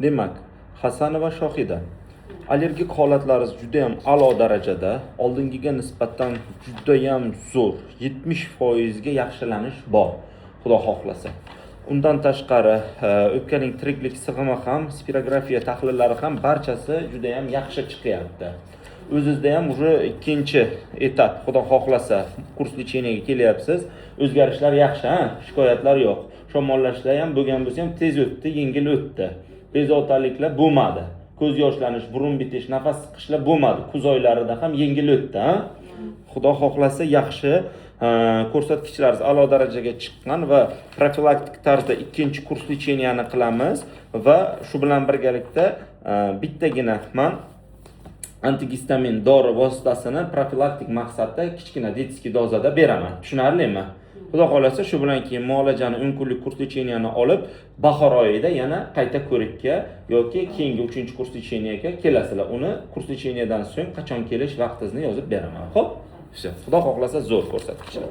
Demak, Hasanova Shohida. Allergik holatlaringiz juda ham a'lo darajada, oldingiga nisbatan juda ham zo'r, 70% ga yaxshilanish bor, Xudo xohlasa. Undan tashqari, o'pkaning tiriklik sig'imi ham, spirografiya tahlillari ham barchasi juda ham yaxshi chiqyapti. O'zingizda ham уже ikkinchi etap, Xudo xohlasa, kurs lecheniyaga kelyapsiz. O'zgarishlar yaxshi, shikoyatlar yo'q. Shamollashlar ham bo'lgan bo'lsa ham tez o'tdi, yengil o'tdi. Bezovtaliklar bo'lmadi. Ko'z yoshlanish, burun bitish, nafas siqishlar bo'lmadi. Kuz oylarida ham yengil o'tdi, Xudo xohlasa yaxshi ko'rsatkichlar a'lo darajaga chiqqan va profilaktik tarzda ikkinchi kurs lecheniyani qilamiz va shu bilan birgalikda bittagina men antigistamin dori vositasini profilaktik maqsadda kichkina detskiy dozada beraman. Tushunarlimi? Xudo xolasa shu bilan keyin muolajani 10 kunlik kurs lecheniyani olib, bahor oyida yana qayta ko'rikka yoki keyingi 3-kurs lecheniyaga kelasizlar. Uni kurs lecheniyadan so'ng qachon kelish vaqtingizni yozib beraman. Xo'p? Xudo xohlasa zo'r ko'rsatkichlar.